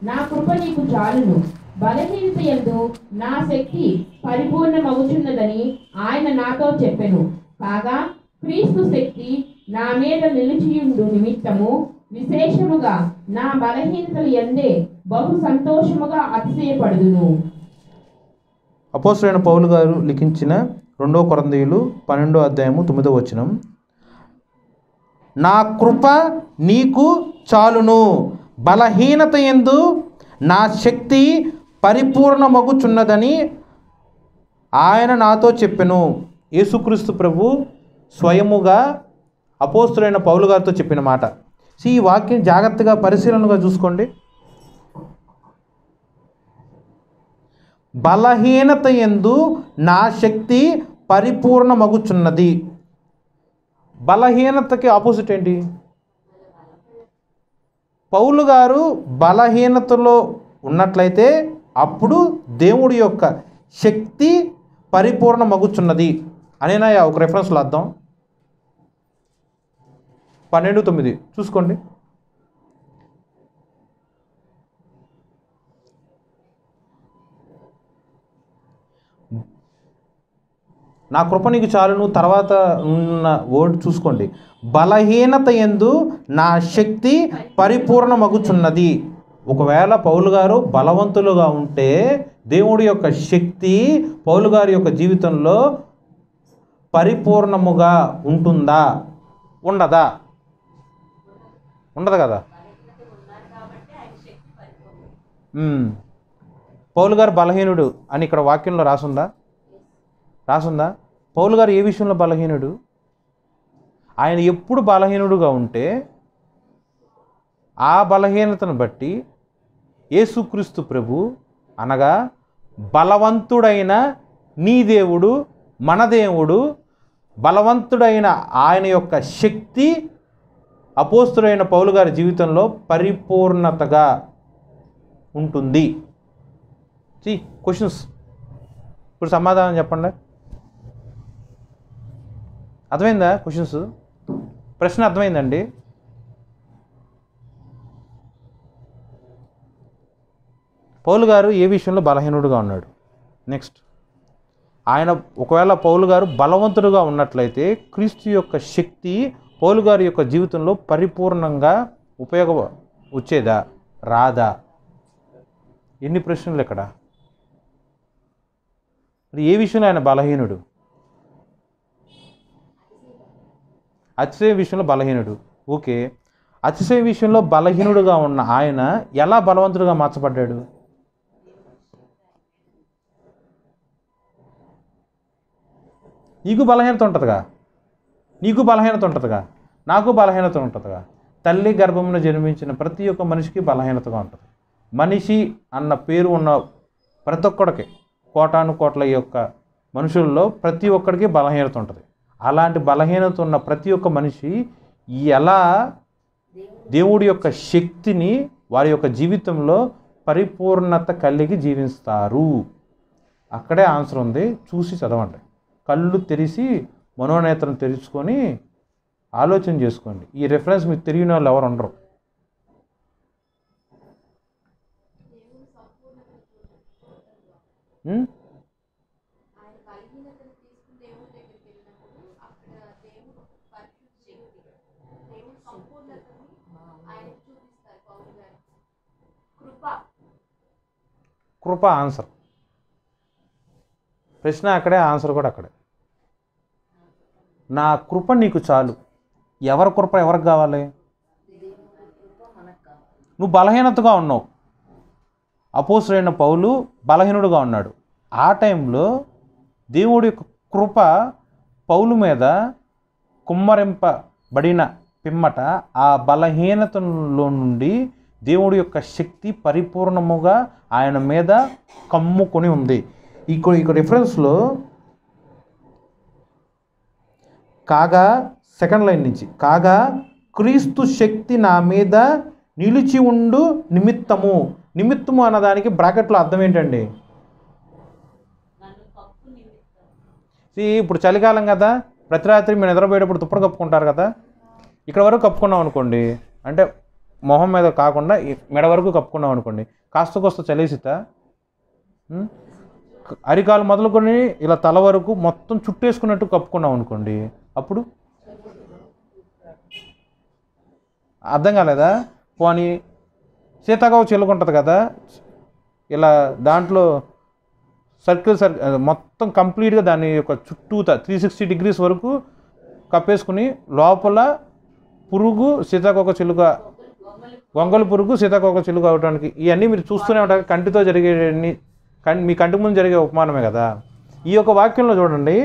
నా కృప నీకు చాలును, బలహీనత యందు నా శక్తి పరిపూర్ణమగుచున్నదని ఆయన నాతో చెప్పెను. కాగా క్రీస్తు శక్తి నా మీద నిలిచియుండు నిమిత్తము విశేషముగా నా బలహీనతలు యందే బహు సంతోషముగా అతిశయపడుదును. అపోస్తలుడైన పౌలు గారు లిఖించిన 2 కొరింథీయులు 12:9. నా కృప నీకు చాలును, బలహీనత యందు నా శక్తి పరిపూర్ణమగుచున్నదని ఆయన నాతో చెప్పెను. యేసుక్రీస్తు ప్రభు స్వయముగా అపోస్తలుడైన పౌలు గారితో చెప్పిన మాట. ఈ వాక్యం జాగ్రత్తగా పరిశీలనగా చూసుకోండి. బలహీనత యందు నా శక్తి పరిపూర్ణమగుచున్నది. బలహీనతకి ఆపోజిట్ ఏంటి? పౌలు గారు బలహీనతలో ఉన్నట్లయితే అప్పుడు దేవుడి యొక్క శక్తి పరిపూర్ణమగుచున్నది అనేనా ఒక రెఫరెన్స్లో అర్థం. 12:9 చూసుకోండి. నా కృప నీకు చాలును తర్వాత ఉన్న వర్డ్ చూసుకోండి. బలహీనత యందు నా శక్తి పరిపూర్ణమగుచున్నది. ఒకవేళ పౌలు గారు బలవంతులుగా ఉంటే దేవుడి యొక్క శక్తి పౌలు గారి యొక్క జీవితంలో పరిపూర్ణముగా ఉంటుందా? ఉండదా? ఉండదు కదా. పౌలు గారు బలహీనుడు అని ఇక్కడ వాక్యంలో రాసుందా? పౌలు గారు ఏ విషయంలో బలహీనుడు? ఆయన ఎప్పుడు బలహీనుడుగా ఉంటే ఆ బలహీనతను బట్టి యేసుక్రీస్తు ప్రభు అనగా బలవంతుడైన నీ దేవుడు, మన దేవుడు, బలవంతుడైన ఆయన యొక్క శక్తి అపోస్తలుడైన పౌలు గారి జీవితంలో పరిపూర్ణతగా ఉంటుంది. క్వశ్చన్స్ ఇప్పుడు సమాధానం చెప్పండి. అర్థమైందా? క్వశ్చన్స్ ప్రశ్న అర్థమైందండి? పౌలు గారు ఏ విషయంలో బలహీనుడుగా ఉన్నాడు? నెక్స్ట్, ఆయన ఒకవేళ పౌలు గారు బలవంతుడుగా ఉన్నట్లయితే క్రీస్తు యొక్క శక్తి పౌలు గారి యొక్క జీవితంలో పరిపూర్ణంగా వచ్చేదా రాదా? ఎన్ని ప్రశ్నలు ఇక్కడ. ఏ విషయంలో ఆయన బలహీనుడు? అతిశయ విషయంలో బలహీనుడు. ఓకే, అతిశయ విషయంలో బలహీనుడుగా ఉన్న ఆయన ఎలా బలవంతుడుగా మార్చబడ్డాడు? నీకు బలహీనత ఉంటుందిగా, నాకు బలహీనత ఉంటుందిగా. తల్లి గర్భంలో జన్మించిన ప్రతి ఒక్క మనిషికి బలహీనతగా ఉంటుంది. మనిషి అన్న పేరు ఉన్న ప్రతి ఒక్కడికి, కోటాను కోట్ల యొక్క మనుషుల్లో ప్రతి ఒక్కడికి బలహీనత ఉంటుంది. అలాంటి బలహీనత ఉన్న ప్రతి ఒక్క మనిషి ఎలా దేవుడి యొక్క శక్తిని వారి యొక్క జీవితంలో పరిపూర్ణత కలిగి జీవిస్తారు. అక్కడే ఆన్సర్ ఉంది. చూసి చదవండి. కళ్ళు తెరిచి మనోనేత్రం తెరుచుకొని ఆలోచన చేసుకోండి. ఈ రెఫరెన్స్ మీకు తెలియని వాళ్ళు ఎవరు ఉండరు. కృప ఆన్సర్. ప్రశ్న అక్కడే, ఆన్సర్ కూడా అక్కడే. నా కృప నీకు చాలు. ఎవరి కృప ఎవరికి కావాలి? నువ్వు బలహీనతగా ఉన్నావు. అపోస్తలుడైన పౌలు బలహీనుడుగా ఉన్నాడు. ఆ టైంలో దేవుడి యొక్క కృప పౌలు మీద కుమ్మరింపబడిన పిమ్మట ఆ బలహీనతలో నుండి దేవుడి యొక్క శక్తి పరిపూర్ణముగా ఆయన మీద కమ్ముకొని ఉంది. ఇక్కడ రిఫరెన్స్లో కాగా సెకండ్ లైన్ నుంచి, కాగా క్రీస్తు శక్తి నా మీద నిలిచి ఉండు నిమిత్తము. నిమిత్తము అన్నదానికి బ్రాకెట్లో అర్థం ఏంటండి? ఇప్పుడు చలికాలం కదా, ప్రతి రాత్రి మీరు నిద్రపోయేటప్పుడు దుప్పటి కప్పుకుంటారు కదా. ఇక్కడ వరకు కప్పుకున్నాం అనుకోండి, అంటే మొహం మీద కాకుండా మెడ వరకు కప్పుకున్నాం అనుకోండి, కాస్త కోస్త చలేసితా అరికాలు మొదలుకొని ఇలా తల వరకు మొత్తం చుట్టేసుకున్నట్టు కప్పుకున్నాం అనుకోండి, అప్పుడు అర్థం కాలేదా? పోనీ సీతాకోక చిలుక ఉంటుంది కదా, ఇలా దాంట్లో సర్కిల్ మొత్తం కంప్లీట్గా దాని యొక్క చుట్టూత 360 degrees వరకు కప్పేసుకుని లోపల పురుగు సీతాకోక చిలుక, గొంగళి పురుగు సీతాకోక చిలుక అవడానికి ఇవన్నీ మీరు చూస్తూనే ఉంటారు. కంటితో జరిగేవన్నీ మీ కంటి ముందు జరిగే ఉపమానమే కదా. ఈ యొక్క వాక్యంలో చూడండి,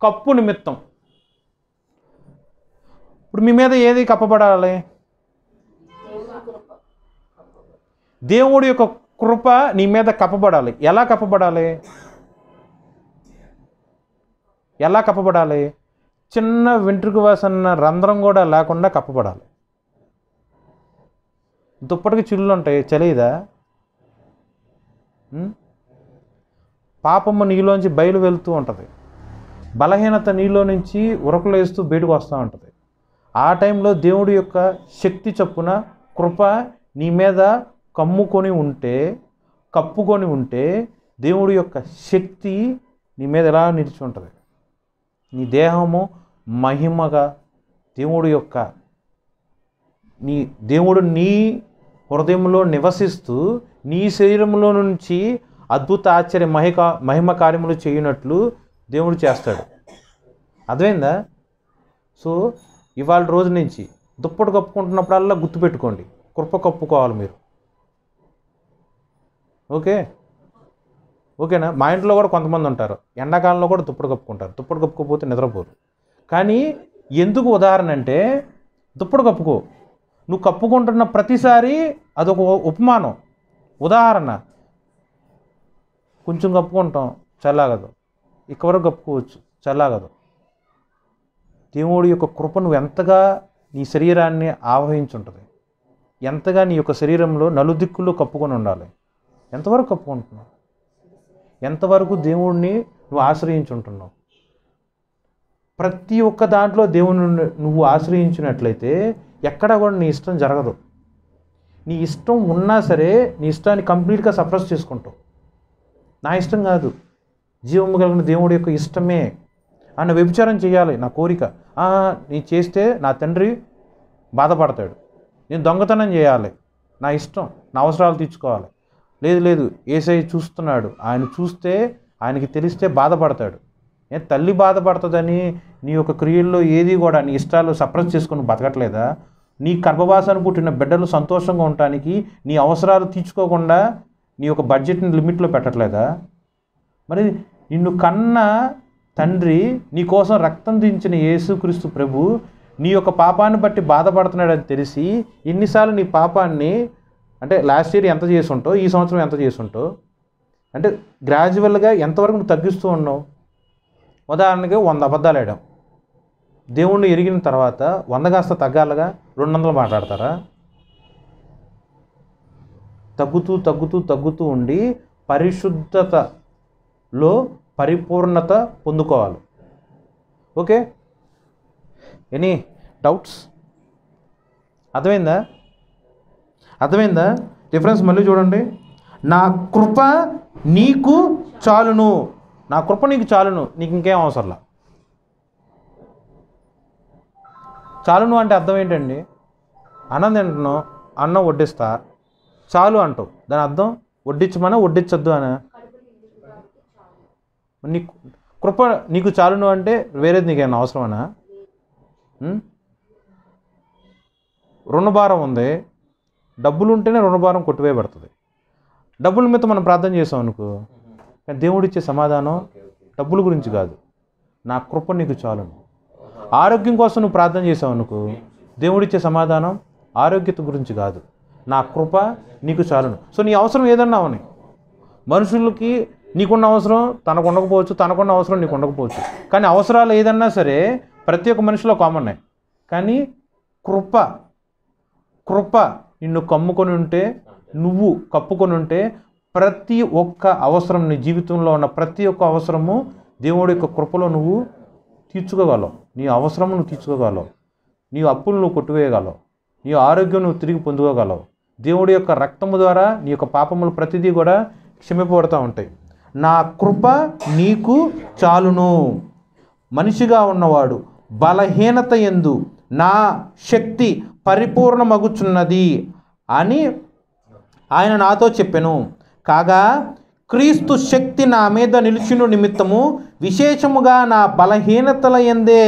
కప్పు నిమిత్తం. ఇప్పుడు మీ మీద ఏది కప్పబడాలి? దేవుడి యొక్క కృప నీ మీద కప్పబడాలి. ఎలా కప్పబడాలి? ఎలా కప్పబడాలి? చిన్న వెంట్రుక వాసన రంధ్రం కూడా లేకుండా కప్పబడాలి. దుప్పటికి చిల్లులు ఉంటాయి, చలిదా? పాపమ్మ నీలోంచి బయలు వెళ్తూ ఉంటుంది, బలహీనత నీలో నుంచి ఉరకలు వేస్తూ బయటకు వస్తూ ఉంటుంది. ఆ టైంలో దేవుడి యొక్క శక్తి చొప్పున కృప నీ మీద కమ్ముకొని ఉంటే, కప్పుకొని ఉంటే, దేవుడి యొక్క శక్తి నీ మీద ఎలా నిలిచి ఉంటుంది? నీ దేహము మహిమగా దేవుడు నీ హృదయంలో నివసిస్తూ నీ శరీరంలో నుంచి అద్భుత ఆశ్చర్య మహిమ కార్యములు చేయనట్లు దేవుడు చేస్తాడు. అర్థమైందా? సో ఇవాళ రోజు నుంచి దుప్పటి కప్పుకుంటున్నప్పుడల్లా గుర్తుపెట్టుకోండి, కృప కప్పుకోవాలి మీరు. ఓకేనా? మా ఇంట్లో కూడా కొంతమంది ఉంటారు, ఎండాకాలంలో కూడా దుప్పటి కప్పుకుంటారు. దుప్పటి కప్పుకోకపోతే నిద్రపోరు. కానీ ఎందుకు ఉదాహరణ అంటే, దుప్పటి కప్పుకో, నువ్వు కప్పుకుంటున్న ప్రతిసారి అదొక ఉపమానం, ఉదాహరణ. కొంచెం కప్పుకుంటాం, చల్లాగదు. ఇక్కవరకు కప్పుకోవచ్చు, చల్లాగదు. దేవుడి యొక్క కృప నువ్వు ఎంతగా నీ శరీరాన్ని ఆవహించుంటుంది, ఎంతగా నీ యొక్క శరీరంలో నలుదిక్కుల్లో కప్పుకొని ఉండాలి. ఎంతవరకు కప్పుకుంటున్నావు? ఎంతవరకు దేవుడిని నువ్వు ఆశ్రయించుంటున్నావు? ప్రతి ఒక్క దాంట్లో దేవుని నువ్వు ఆశ్రయించినట్లయితే ఎక్కడ కూడా నీ ఇష్టం జరగదు. నీ ఇష్టం ఉన్నా సరే నీ ఇష్టాన్ని కంప్లీట్గా సప్రెస్ చేసుకుంటావు. నా ఇష్టం కాదు, జీవము కలిగిన దేవుడి యొక్క ఇష్టమే. అన్న వ్యభిచారం చేయాలి నా కోరిక, నేను చేస్తే నా తండ్రి బాధపడతాడు. నేను దొంగతనం చేయాలి, నా ఇష్టం, నా అవసరాలు తీర్చుకోవాలి. లేదు, యేసయ్య చూస్తున్నాడు, ఆయన చూస్తే ఆయనకి తెలిస్తే బాధపడతాడు. తల్లి బాధపడుతుందని నీ యొక్క క్రియల్లో ఏది కూడా నీ ఇష్టాలు సప్రెస్ చేసుకుని బతకట్లేదా? నీ గర్భవాసాన్ని పుట్టిన బిడ్డలు సంతోషంగా ఉండటానికి నీ అవసరాలు తీర్చుకోకుండా నీ యొక్క బడ్జెట్ని లిమిట్లో పెట్టట్లేదా? మరి నిన్ను కన్న తండ్రి, నీ కోసం రక్తం దించిన యేసుక్రీస్తు ప్రభు నీ యొక్క పాపాన్ని బట్టి బాధపడుతున్నాడని తెలిసి ఎన్నిసార్లు నీ పాపాన్ని, అంటే లాస్ట్ ఇయర్ ఎంత చేసి ఉంటావు, ఈ సంవత్సరం ఎంత చేసి ఉంటావు, అంటే గ్రాడ్యువల్గా ఎంతవరకు నువ్వు తగ్గిస్తూ ఉన్నావు? ఉదాహరణకి 100 అబద్ధాలు ఆడాం, దేవుణ్ణి ఎరిగిన తర్వాత 100 కాస్త తగ్గాలగా 200 మాట్లాడతారా? తగ్గుతూ తగ్గుతూ తగ్గుతూ ఉండి పరిశుద్ధతలో పరిపూర్ణత పొందుకోవాలి. Okay, any doubts? అర్థమైందా డిఫరెన్స్? మళ్ళీ చూడండి. నా కృప నీకు చాలును. నా కృప నీకు చాలును, నీకు ఇంకేం అవసరంలా. చాలును అంటే అర్థం ఏంటండి? అన్నం తింటున్నావు, అన్నం వడ్డిస్తా, చాలు అంటావు. దాని అర్థం వడ్డించమనా వడ్డించద్దు అనా? నీ కృప నీకు చాలును అంటే వేరేది నీకేమైనా అవసరమనా? రుణభారం ఉంది, డబ్బులు ఉంటేనే రుణభారం కొట్టివేయబడుతుంది. డబ్బుల మీద మనం ప్రార్థన చేసాం అనుకో, కానీ దేవుడిచ్చే సమాధానం డబ్బుల గురించి కాదు, నా కృప నీకు చాలును. ఆరోగ్యం కోసం నువ్వు ప్రార్థన చేసావు అనుకో, దేవుడిచ్చే సమాధానం ఆరోగ్యత గురించి కాదు, నా కృప నీకు చాలును. సో నీ అవసరం ఏదన్నా అవని, మనుషులకి నీకున్న అవసరం తనకు ఉండకపోవచ్చు, తనకున్న అవసరం నీకు ఉండకపోవచ్చు, కానీ అవసరాలు ఏదన్నా సరే ప్రతి ఒక్క మనిషిలో కామన్. కానీ కృప నిన్ను కమ్ముకొని ఉంటే, నువ్వు కప్పుకొని ఉంటే, ప్రతి ఒక్క అవసరం, నీ జీవితంలో ఉన్న ప్రతి ఒక్క అవసరము దేవుడి యొక్క కృపలో నువ్వు తీర్చుకోగలవు. నీ అవసరం నువ్వు తీర్చుకోగలవు, నీ అప్పులు నువ్వు కొట్టివేయగలవు, నీ ఆరోగ్యం నువ్వు తిరిగి పొందుకోగలవు. దేవుడి యొక్క రక్తము ద్వారా నీ యొక్క పాపములు ప్రతిదీ కూడా క్షమింపబడుతూ ఉంటాయి. నా కృప నీకు చాలును. మనిషిగా ఉన్నవాడు బలహీనత యందు నా శక్తి పరిపూర్ణమగుచున్నది అని ఆయన నాతో చెప్పెను. కాగా క్రీస్తు శక్తి నా మీద నిలిచిన నిమిత్తము విశేషముగా నా బలహీనతల యందే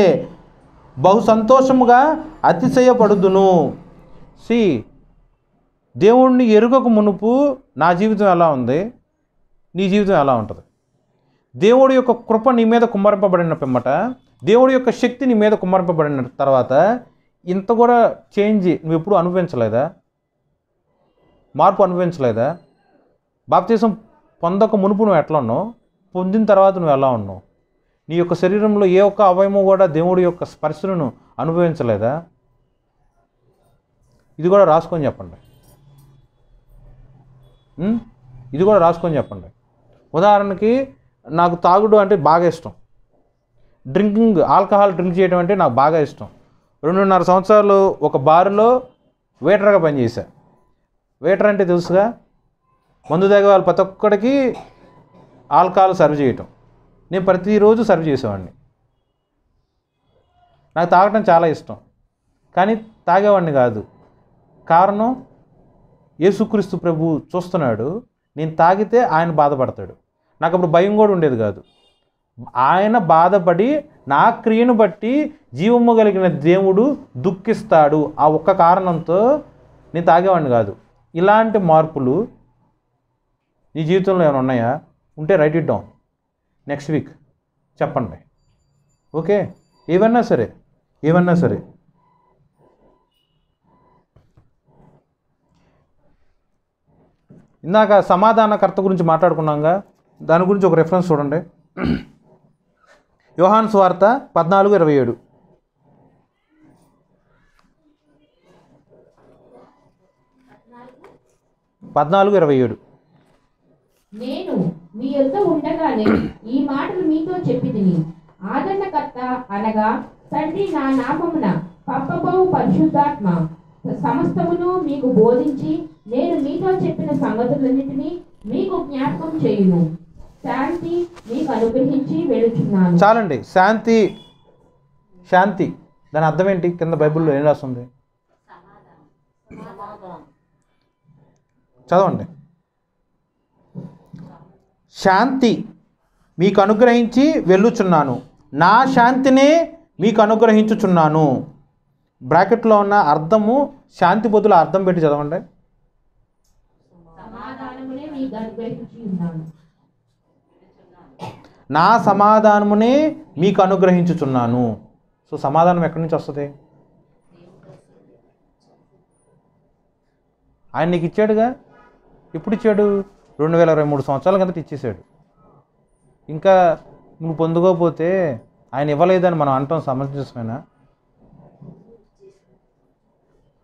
బహు సంతోషముగా అతిశయపడుదును. దేవుణ్ణి ఎరుగక మునుపు నా జీవితం ఎలా ఉంది, నీ జీవితం ఎలా ఉంటుంది? దేవుడి యొక్క కృప నీ మీద కుమ్మరింపబడిన పిమ్మట, దేవుడి యొక్క శక్తి నీ మీద కుమ్మరింపబడిన తర్వాత ఇంత కూడా చేంజ్ నువ్వు ఎప్పుడు అనుభవించలేదా? మార్పు అనుభవించలేదా? బాప్తిసం పొందక మునుపు నువ్వు ఎట్లా ఉన్నావు, పొందిన తర్వాత నువ్వు ఎలా ఉన్నావు? నీ యొక్క శరీరంలో ఏ ఒక్క అవయము కూడా దేవుడి యొక్క స్పర్శను అనుభవించలేదా? ఇది కూడా రాసుకొని చెప్పండి. ఇది కూడా రాసుకొని చెప్పండి. ఉదాహరణకి నాకు తాగుడు అంటే బాగా ఇష్టం, ఆల్కహాల్ డ్రింక్ చేయడం అంటే నాకు బాగా ఇష్టం. 2.5 సంవత్సరాలు ఒక బార్లో వెయిటర్గా పనిచేశా. వెయిటర్ అంటే తెలుసుగా, మందు తాగే వాళ్ళు ప్రతి ఒక్కడికి ఆల్కహాల్ సర్వ్ చేయటం. నేను ప్రతిరోజు సర్వ్ చేసేవాడిని. నాకు తాగటం చాలా ఇష్టం, కానీ తాగేవాడిని కాదు. కారణం, యేసుక్రీస్తు ప్రభు చూస్తున్నాడు, నేను తాగితే ఆయన బాధపడతాడు. నాకు అప్పుడు భయం కూడా ఉండేది కాదు. ఆయన బాధపడి నా క్రియను బట్టి జీవము కలిగిన దేవుడు దుఃఖిస్తాడు. ఆ ఒక్క కారణంతో నేను తాగేవాడిని కాదు. ఇలాంటి మార్పులు నీ జీవితంలో ఏమైనా ఉన్నాయా? ఉంటే right it down, next week చెప్పండి. ఓకే, ఏమన్నా సరే. ఇందాక సమాధానకర్త గురించి మాట్లాడుకున్నాగా, దాని గురించి ఒక రెఫరెన్స్ చూడండి. యోహాను సువార్త 14:27. నేను మీ యొద్ద ఉండగానే ఈ మాటలు మీతో చెప్పితిని. ఆదరణకర్త అనగా తండ్రి నా నామమున పంపబోవు పరిశుద్ధాత్మ సమస్తమును మీకు బోధించి నేను మీతో చెప్పిన సంగతులన్నిటినీ మీకు జ్ఞాపకం చేయును. శాంతి మీకు అనుగ్రహించి వెళుచున్నాను. చాలండి. శాంతి దాని అర్థం ఏంటి? కింద బైబిల్లో ఏం రాస్తుంది చదవండి. శాంతి మీకు అనుగ్రహించి వెళ్ళుచున్నాను, నా శాంతినే మీకు అనుగ్రహించుచున్నాను. బ్రాకెట్లో ఉన్న అర్థము శాంతి బదులు అర్థం పెట్టి చదవండి. నా సమాధానమునే మీకు అనుగ్రహించుచున్నాను. సో సమాధానం ఎక్కడి నుంచి వస్తుంది? ఆయన నీకు ఇచ్చాడుగా. ఎప్పుడు ఇచ్చాడు? 2023 సంవత్సరాల కిందట ఇచ్చేసాడు. ఇంకా నువ్వు పొందుకోకపోతే ఆయన ఇవ్వలేదని మనం అంటాం సమంజసమేనా?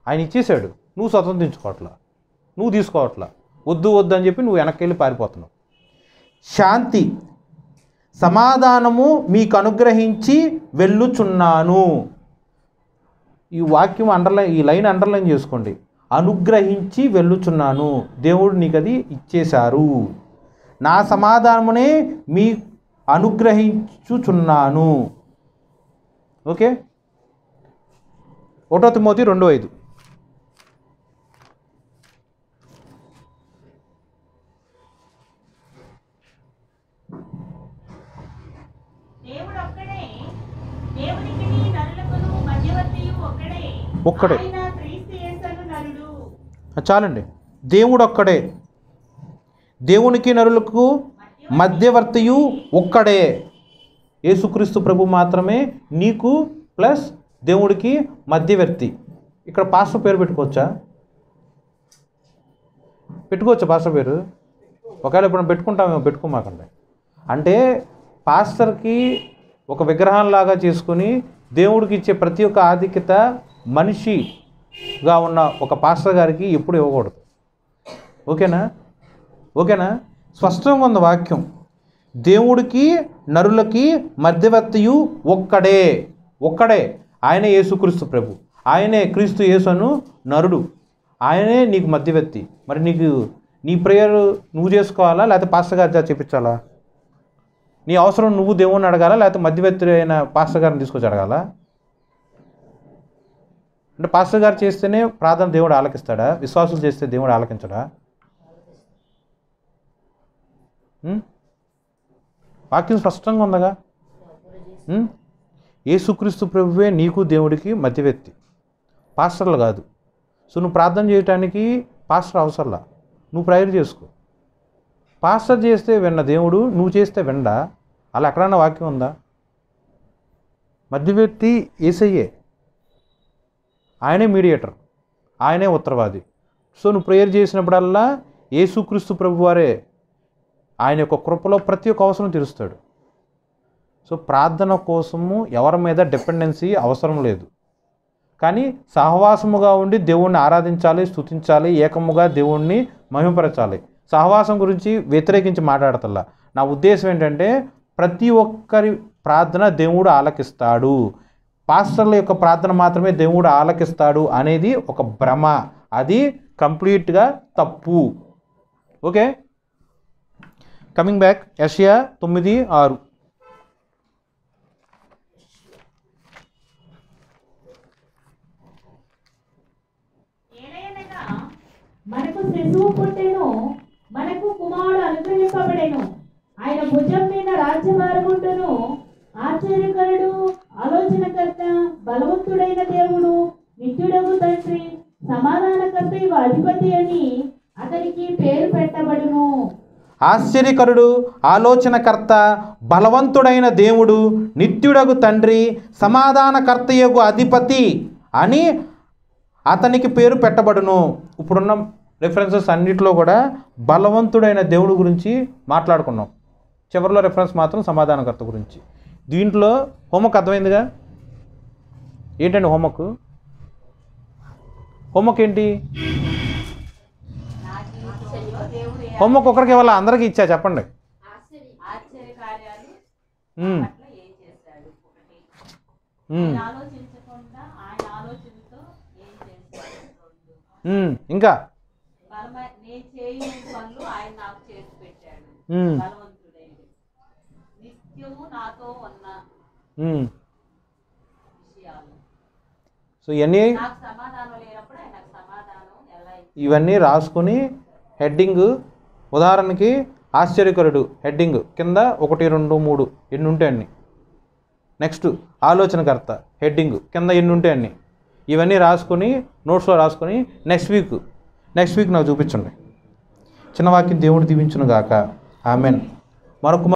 ఆయన ఇచ్చేశాడు, నువ్వు స్వతంత్రించుకోవట్లా, నువ్వు తీసుకోవట్లా, వద్దు వద్దు అని చెప్పి నువ్వు వెనక్కి వెళ్ళి పారిపోతున్నావు. శాంతి సమాధానము మీకు అనుగ్రహించి వెళ్ళుచున్నాను. ఈ వాక్యం ఈ లైన్ అండర్లైన్ చేసుకోండి. అనుగ్రహించి వెళ్ళుచున్నాను, దేవుడు నీకు అది ఇచ్చేశారు. నా సమాధానమునే మీ అనుగ్రహించుచున్నాను. Okay, 1 Timothy 2:5. ఒక్కడే, చాలండి. దేవుడు ఒక్కడే, దేవునికి నరులకు మధ్యవర్తియు ఒక్కడే. యేసుక్రీస్తు ప్రభు మాత్రమే నీకు ప్లస్ దేవుడికి మధ్యవర్తి. ఇక్కడ పాస్టర్ పేరు పెట్టుకోవచ్చా? పాస్టర్ పేరు? ఒకవేళ ఇప్పుడు పెట్టుకుంటామేమో, పెట్టుకోమాకండి. అంటే పాస్టర్కి ఒక విగ్రహంలాగా చేసుకొని దేవుడికి ఇచ్చే ప్రతి ఒక్క ఆధిక్యత మనిషిగా ఉన్న ఒక పాస్టర్ గారికి ఎప్పుడు ఇవ్వకూడదు. ఓకేనా? స్పష్టంగా ఉంది వాక్యం. దేవుడికి నరులకి మధ్యవర్తియు ఒక్కడే. ఆయనే యేసుక్రీస్తు ప్రభు, ఆయనే క్రీస్తు యేసును నరుడు, ఆయనే నీకు మధ్యవర్తి. మరి నీకు నీ ప్రేయర్ నువ్వు చేసుకోవాలా, లేకపోతే పాస్టర్ గారి చెప్పించాలా? నీ అవసరం నువ్వు దేవుణ్ణి అడగాలా, లేకపోతే మధ్యవర్తి అయిన పాస్టర్ గారిని తీసుకొచ్చి అడగాలా? అంటే పాస్టర్ గారు చేస్తేనే ప్రార్థన దేవుడు ఆలకిస్తాడా? విశ్వాసులు చేస్తే దేవుడు ఆలకించడా? వాక్యం స్పష్టంగా ఉందగా. యేసుక్రీస్తు ప్రభువే నీకు దేవుడికి మధ్యవర్తి, పాస్టర్లు కాదు. సో నువ్వు ప్రార్థన చేయటానికి పాస్టర్ అవసరంలా, నువ్వు ప్రేయర్ చేసుకో. పాస్టర్ చేస్తే విన్న దేవుడు నువ్వు చేస్తే వినడా? అలా ఎక్కడన్నా వాక్యం ఉందా? మధ్యవర్తి యేసయ్యే, ఆయనే మీడియేటర్, ఆయనే ఉత్తరవాది. సో నువ్వు ప్రేయర్ చేసినప్పుడల్లా యేసుక్రీస్తు ప్రభువారే ఆయన యొక్క కృపలో ప్రతి ఒక్క అవసరం తీరుస్తాడు. సో ప్రార్థన కోసము ఎవరి మీద డిపెండెన్సీ అవసరం లేదు. కానీ సహవాసముగా ఉండి దేవుణ్ణి ఆరాధించాలి, స్తుతించాలి, ఏకముగా దేవుణ్ణి మహిమపరచాలి. సహవాసం గురించి వ్యతిరేకించి మాట్లాడతల్లా. నా ఉద్దేశం ఏంటంటే ప్రతి ఒక్కరి ప్రార్థన దేవుడు ఆలకిస్తాడు, పాస్టర్ల యొక్క ప్రార్థన మాత్రమే దేవుడు ఆలకిస్తాడు అనేది ఒక భ్రమ. అది కంప్లీట్గా తప్పు. Okay, coming back. యెషయా 9:6. మనకు శిశువు పుట్టెను, మనకు కుమారుడు అనుగ్రహింపబడెను, ఆయన భుజం మీద రాజ్యభారముండును. ఆశ్చర్యకరుడు, ఆలోచనకర్త, బలవంతుడైన దేవుడు, నిత్యుడగు తండ్రి, సమాధానకర్త అధిపతి అని అతనికి పేరు పెట్టబడును. ఆశ్చర్యకరుడు, ఆలోచనకర్త, బలవంతుడైన దేవుడు, నిత్యుడగు తండ్రి, సమాధానకర్తయగు అధిపతి అని అతనికి పేరు పెట్టబడును. ఇప్పుడున్న రెఫరెన్సెస్ అన్నిటిలో కూడా బలవంతుడైన దేవుడు గురించి మాట్లాడుకున్నాం. చివరిలో రెఫరెన్స్ మాత్రం సమాధానకర్త గురించి. దీంట్లో హోంవర్క్ అర్థమైందిగా. ఏంటండి హోంవర్క్? ఏంటి హోంవర్క్? ఒకరికి ఇవ్వాలా, అందరికీ ఇచ్చా? చెప్పండి. ఇంకా సో ఇవన్నీ రాసుకొని హెడ్డింగ్, ఉదాహరణకి ఆశ్చర్యకరుడు హెడ్డింగ్ కింద 1, 2, 3 ఎన్ని ఉంటే అన్ని. నెక్స్ట్ ఆలోచనకర్త హెడ్డింగ్ కింద ఎన్ని ఉంటే అన్ని. ఇవన్నీ రాసుకొని నోట్స్లో రాసుకొని నెక్స్ట్ వీక్ నాకు చూపించండి. చిన్న వాక్యం దేవుడు దీవించును గాక. ఆమెన్. మరొక